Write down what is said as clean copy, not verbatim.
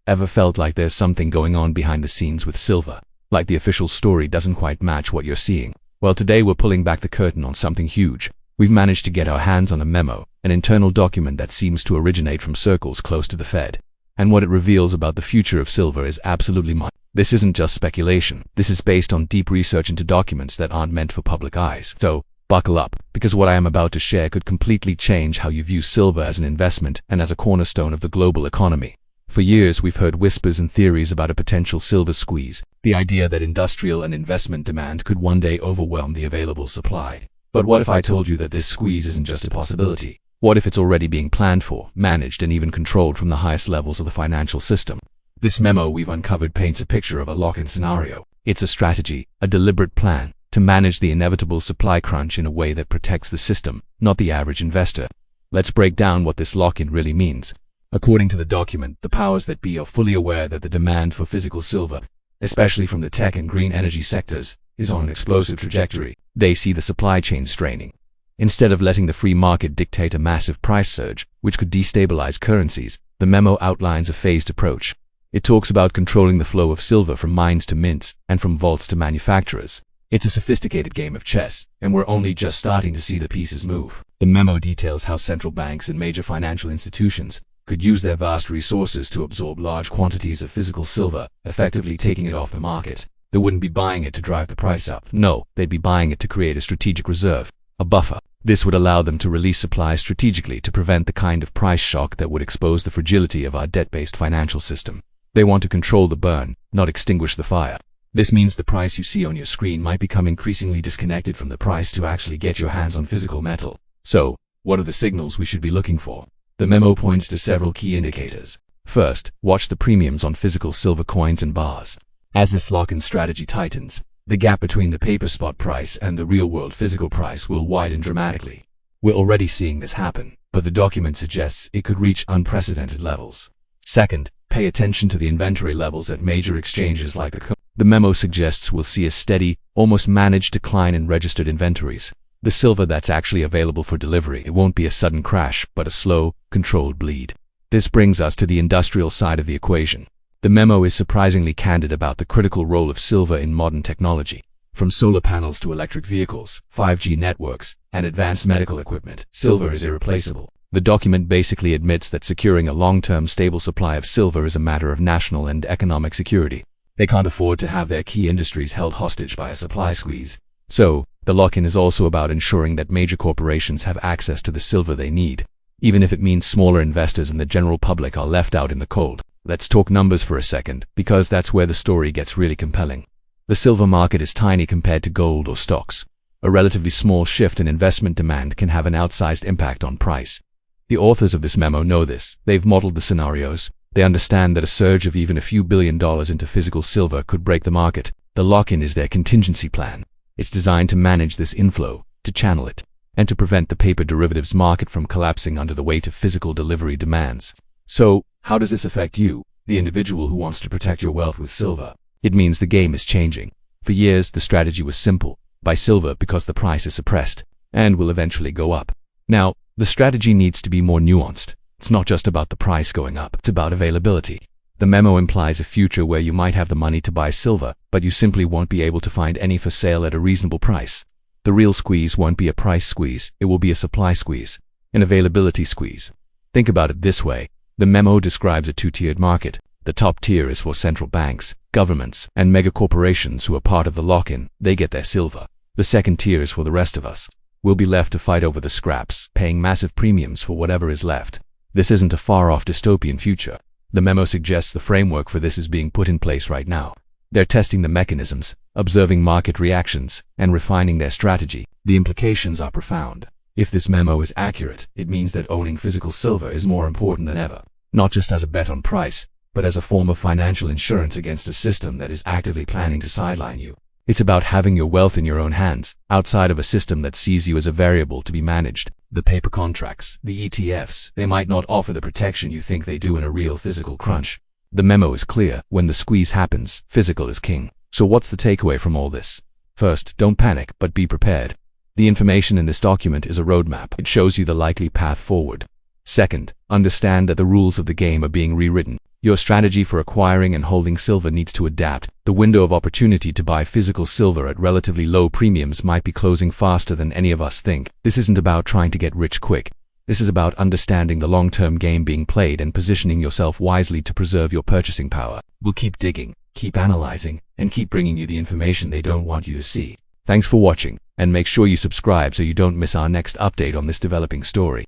Ever felt like there's something going on behind the scenes with silver? Like the official story doesn't quite match what you're seeing? Well, today we're pulling back the curtain on something huge. We've managed to get our hands on a memo, an internal document that seems to originate from circles close to the Fed. And what it reveals about the future of silver is absolutely mind. This isn't just speculation. This is based on deep research into documents that aren't meant for public eyes. So, buckle up, because what I am about to share could completely change how you view silver as an investment and as a cornerstone of the global economy. For years, we've heard whispers and theories about a potential silver squeeze, the idea that industrial and investment demand could one day overwhelm the available supply. But what if I told you that this squeeze isn't just a possibility? What if it's already being planned for, managed, and even controlled from the highest levels of the financial system? This memo we've uncovered paints a picture of a lock-in scenario. It's a strategy, a deliberate plan, to manage the inevitable supply crunch in a way that protects the system, not the average investor. Let's break down what this lock-in really means. According to the document, the powers that be are fully aware that the demand for physical silver, especially from the tech and green energy sectors, is on an explosive trajectory. They see the supply chain straining. Instead of letting the free market dictate a massive price surge, which could destabilize currencies, the memo outlines a phased approach. It talks about controlling the flow of silver from mines to mints, and from vaults to manufacturers. It's a sophisticated game of chess, and we're only just starting to see the pieces move. The memo details how central banks and major financial institutions could use their vast resources to absorb large quantities of physical silver, effectively taking it off the market. They wouldn't be buying it to drive the price up. No, they'd be buying it to create a strategic reserve, a buffer. This would allow them to release supply strategically to prevent the kind of price shock that would expose the fragility of our debt-based financial system. They want to control the burn, not extinguish the fire. This means the price you see on your screen might become increasingly disconnected from the price to actually get your hands on physical metal. So, what are the signals we should be looking for? The memo points to several key indicators. First, watch the premiums on physical silver coins and bars. As this lock-in strategy tightens, the gap between the paper spot price and the real-world physical price will widen dramatically. We're already seeing this happen, but the document suggests it could reach unprecedented levels. Second, pay attention to the inventory levels at major exchanges like the memo suggests we'll see a steady, almost managed decline in registered inventories. The silver that's actually available for delivery, it won't be a sudden crash, but a slow, controlled bleed. This brings us to the industrial side of the equation. The memo is surprisingly candid about the critical role of silver in modern technology. From solar panels to electric vehicles, 5G networks, and advanced medical equipment, silver is irreplaceable. The document basically admits that securing a long-term stable supply of silver is a matter of national and economic security. They can't afford to have their key industries held hostage by a supply squeeze. So, the lock-in is also about ensuring that major corporations have access to the silver they need, even if it means smaller investors and the general public are left out in the cold. Let's talk numbers for a second, because that's where the story gets really compelling. The silver market is tiny compared to gold or stocks. A relatively small shift in investment demand can have an outsized impact on price. The authors of this memo know this. They've modeled the scenarios. They understand that a surge of even a few $1 billion into physical silver could break the market. The lock-in is their contingency plan. It's designed to manage this inflow, to channel it, and to prevent the paper derivatives market from collapsing under the weight of physical delivery demands. So, how does this affect you, the individual who wants to protect your wealth with silver? It means the game is changing. For years, the strategy was simple: buy silver because the price is suppressed, and will eventually go up. Now, the strategy needs to be more nuanced. It's not just about the price going up, it's about availability. The memo implies a future where you might have the money to buy silver, but you simply won't be able to find any for sale at a reasonable price. The real squeeze won't be a price squeeze, it will be a supply squeeze, an availability squeeze. Think about it this way. The memo describes a two-tiered market. The top tier is for central banks, governments, and megacorporations who are part of the lock-in. They get their silver. The second tier is for the rest of us. We'll be left to fight over the scraps, paying massive premiums for whatever is left. This isn't a far-off dystopian future. The memo suggests the framework for this is being put in place right now. They're testing the mechanisms, observing market reactions, and refining their strategy. The implications are profound. If this memo is accurate, it means that owning physical silver is more important than ever. Not just as a bet on price, but as a form of financial insurance against a system that is actively planning to sideline you. It's about having your wealth in your own hands, outside of a system that sees you as a variable to be managed. The paper contracts, the ETFs, they might not offer the protection you think they do in a real physical crunch. The memo is clear: when the squeeze happens, physical is king. So what's the takeaway from all this? First, don't panic, but be prepared. The information in this document is a roadmap. It shows you the likely path forward. Second, understand that the rules of the game are being rewritten. Your strategy for acquiring and holding silver needs to adapt. The window of opportunity to buy physical silver at relatively low premiums might be closing faster than any of us think. This isn't about trying to get rich quick. This is about understanding the long-term game being played and positioning yourself wisely to preserve your purchasing power. We'll keep digging, keep analyzing, and keep bringing you the information they don't want you to see. Thanks for watching, and make sure you subscribe so you don't miss our next update on this developing story.